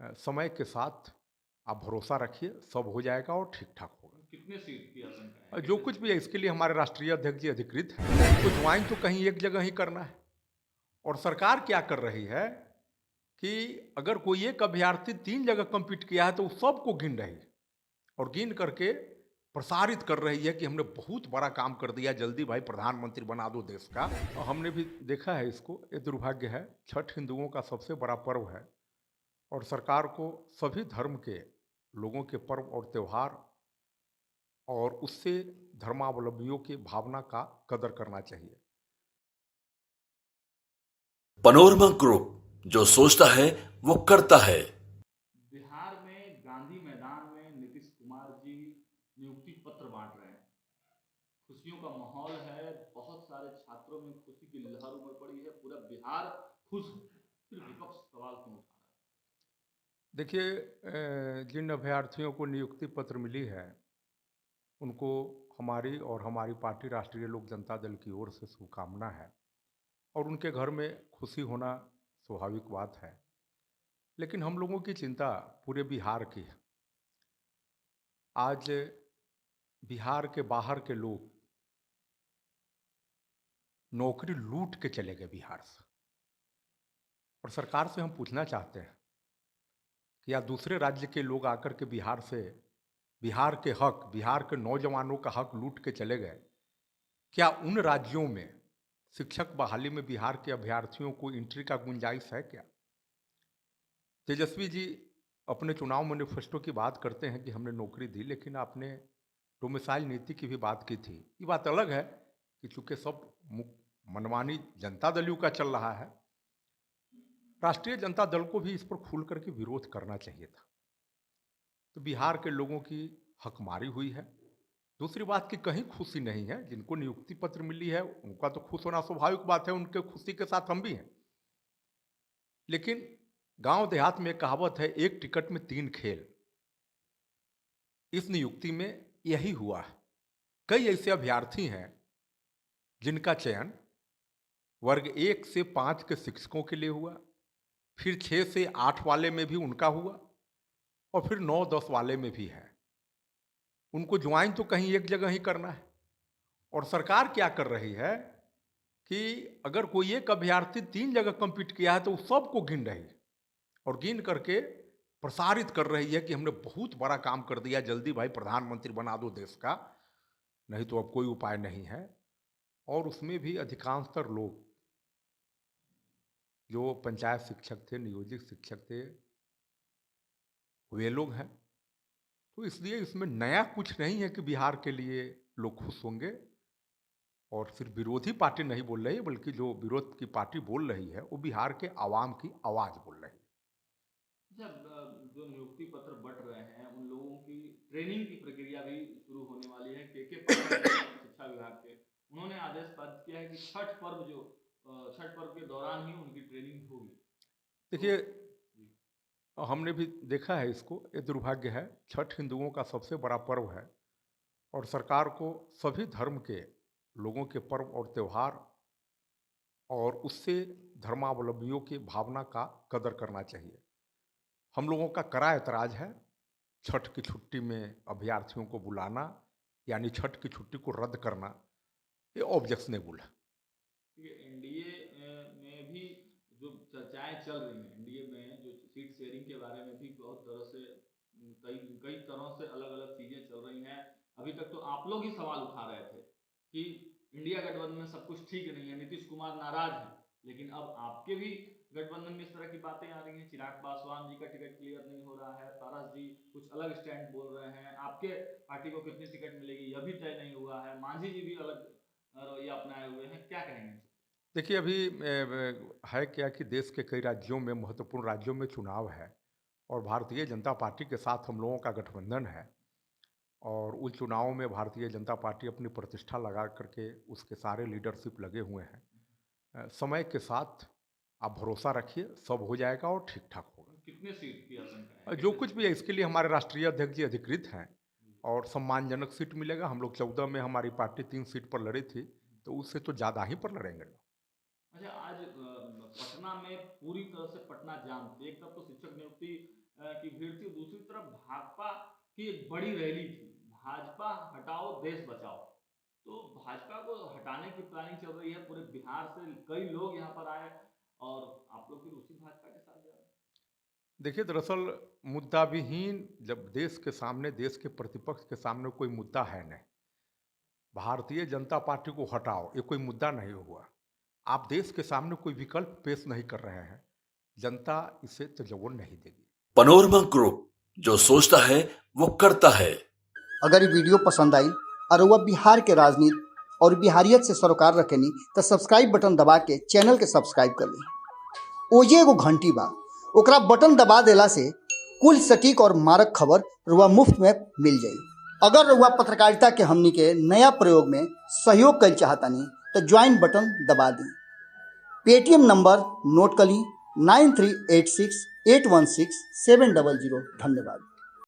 समय के साथ आप भरोसा रखिए, सब हो जाएगा और ठीक-ठाक होगा। कितने सीट की आशंका है? जो कितने कुछ सीट? भी है इसके लिए हमारे राष्ट्रीय अध्यक्ष जी अधिकृत हैं। तो ज्वाइन तो कहीं एक जगह ही करना है। और सरकार क्या कर रही है कि अगर कोई एक अभ्यर्थी 3 जगह कम्पीट किया है तो वो सबको गिन रही है और गिन करके प्रसारित कर रही है कि हमने बहुत बड़ा काम कर दिया, जल्दी भाई प्रधानमंत्री बना दो देश का। और हमने भी देखा है इसको, ये दुर्भाग्य है। छठ हिंदुओं का सबसे बड़ा पर्व है और सरकार को सभी धर्म के लोगों के पर्व और त्योहार और उससे धर्मावलंबियों की भावना का कदर करना चाहिए। पनोरमा ग्रुप, जो सोचता है वो करता है। बिहार में गांधी मैदान में नीतीश कुमार जी नियुक्ति पत्र बांट रहे हैं। खुशियों का माहौल है, बहुत सारे छात्रों में खुशी की लहर उमड़ पड़ी है, पूरा बिहार खुश है। फिर विपक्ष सवाल क्यों उठा रहा देखिए, जिन अभ्यर्थियों को नियुक्ति पत्र मिली है उनको हमारी और हमारी पार्टी राष्ट्रीय लोक जनता दल की ओर से शुभकामना है और उनके घर में खुशी होना स्वाभाविक बात है। लेकिन हम लोगों की चिंता पूरे बिहार की है। आज बिहार के बाहर के लोग नौकरी लूट के चले गए बिहार से और सरकार से हम पूछना चाहते हैं कि या दूसरे राज्य के लोग आकर के बिहार से बिहार के हक, बिहार के नौजवानों का हक लूट के चले गए, क्या उन राज्यों में शिक्षक बहाली में बिहार के अभ्यर्थियों को एंट्री का गुंजाइश है क्या? तेजस्वी जी अपने चुनाव मैनिफेस्टो की बात करते हैं कि हमने नौकरी दी, लेकिन आपने डोमिसाइल नीति की भी बात की थी। ये बात अलग है कि चूंकि सब मनमानी जनता दल का चल रहा है, राष्ट्रीय जनता दल को भी इस पर खुल करके विरोध करना चाहिए था। तो बिहार के लोगों की हकमारी हुई है। दूसरी बात कि कहीं खुशी नहीं है, जिनको नियुक्ति पत्र मिली है उनका तो खुश होना स्वाभाविक बात है, उनके खुशी के साथ हम भी हैं। लेकिन गांव देहात में एक कहावत है, एक टिकट में 3 खेल। इस नियुक्ति में यही हुआ है। कई ऐसे अभ्यर्थी हैं जिनका चयन वर्ग 1 से 5 के शिक्षकों के लिए हुआ, फिर 6 से 8 वाले में भी उनका हुआ और फिर 9-10 वाले में भी है। उनको ज्वाइन तो कहीं एक जगह ही करना है और सरकार क्या कर रही है कि अगर कोई एक अभ्यर्थी 3 जगह कम्पीट किया है तो वो सबको गिन रही है और गिन करके प्रसारित कर रही है कि हमने बहुत बड़ा काम कर दिया, जल्दी भाई प्रधानमंत्री बना दो देश का, नहीं तो अब कोई उपाय नहीं है। और उसमें भी अधिकांशतर लोग जो पंचायत शिक्षक थे, नियोजित शिक्षक थे, वे लोग हैं। तो इसलिए इसमें नया कुछ नहीं है कि बिहार के लिए लोग खुश होंगे। और सिर्फ विरोधी पार्टी नहीं बोल रही है, बल्कि जो विरोध की पार्टी बोल रही है वो बिहार के आवाम की आवाज़ बोल रही है। है? अच्छा, जो नियुक्ति पत्र बंट रहे हैं उन लोगों की ट्रेनिंग की प्रक्रिया भी शुरू होने वाली है। के पाटिल जी शिक्षा विभाग के, उन्होंने आदेश पारित किया है कि छठ पर्व के दौरान ही उनकी ट्रेनिंग होगी। तो देखिए, हमने भी देखा है इसको, ये दुर्भाग्य है। छठ हिंदुओं का सबसे बड़ा पर्व है और सरकार को सभी धर्म के लोगों के पर्व और त्योहार और उससे धर्मावलंबियों की भावना का कदर करना चाहिए। हम लोगों का कड़ा ऐतराज़ है छठ की छुट्टी में अभ्यर्थियों को बुलाना, यानी छठ की छुट्टी को रद्द करना, ये ऑब्जेक्शनेबल है। एनडीए में भी जो चर्चाएं चल रही हैं, एनडीए में जो सीट शेयरिंग के बारे में भी बहुत तरह से कई कई तरह से अलग अलग चीजें चल रही हैं। अभी तक तो आप लोग ही सवाल उठा रहे थे कि इंडिया गठबंधन में सब कुछ ठीक नहीं है, नीतीश कुमार नाराज है, लेकिन अब आपके भी गठबंधन में इस तरह की बातें आ रही हैं। चिराग पासवान जी का टिकट क्लियर नहीं हो रहा है, पारस जी कुछ अलग स्टैंड बोल रहे हैं, आपके पार्टी को कितनी टिकट मिलेगी यह भी तय नहीं हुआ है, मांझी जी भी अलग रवैया अपनाए हुए हैं। क्या कहेंगे? देखिए, अभी है क्या कि देश के कई राज्यों में, महत्वपूर्ण राज्यों में चुनाव है और भारतीय जनता पार्टी के साथ हम लोगों का गठबंधन है और उन चुनावों में भारतीय जनता पार्टी अपनी प्रतिष्ठा लगा करके उसके सारे लीडरशिप लगे हुए हैं। समय के साथ आप भरोसा रखिए, सब हो जाएगा और ठीक-ठाक होगा। कितने सीट की आशंका है? जो कितने कुछ सीट? भी है इसके लिए हमारे राष्ट्रीय अध्यक्ष जी अधिकृत हैं और सम्मानजनक सीट मिलेगा। हम लोग 14 में हमारी पार्टी 3 सीट पर लड़ी थी, तो उससे तो ज़्यादा ही पर लड़ेंगे। अच्छा, आज पटना में पूरी तरह से पटना जाम थी। एक तरफ तो शिक्षक नियुक्ति की भीड़ थी, दूसरी तरफ भाजपा की एक बड़ी रैली थी, भाजपा हटाओ देश बचाओ। तो भाजपा को हटाने की प्लानिंग चल रही है, पूरे बिहार से कई लोग यहाँ पर आए और आप लोग फिर उसी भाजपा के साथ जा रहे हैं। देखिए, दरअसल मुद्दा विहीन, जब देश के सामने, देश के प्रतिपक्ष के सामने कोई मुद्दा है नहीं, भारतीय जनता पार्टी को हटाओ, ये कोई मुद्दा नहीं हुआ। आप देश के सामने कोई विकल्प पेश नहीं कर रहे हैं, जनता इसे तजव्वुर नहीं देगी। पनोरमा ग्रुप, जो सोचता है वो करता है। अगर ये वीडियो पसंद आई और वह बिहार के राजनीति और बिहारियत से सरोकार रखेनी तो सब्सक्राइब बटन दबा के चैनल के सब्सक्राइब कर ली। ओजे एगो घंटी बा, ओकरा बटन दबा देला से कुल सटीक और मारक खबर रुआ मुफ्त में मिल जाई। अगर रुआ पत्रकारिता के हमनी के नया प्रयोग में सहयोग कर चाहतानी तो ज्वाइन बटन दबा दी। पेटीएम नंबर नोट कर ली 9386816700। धन्यवाद।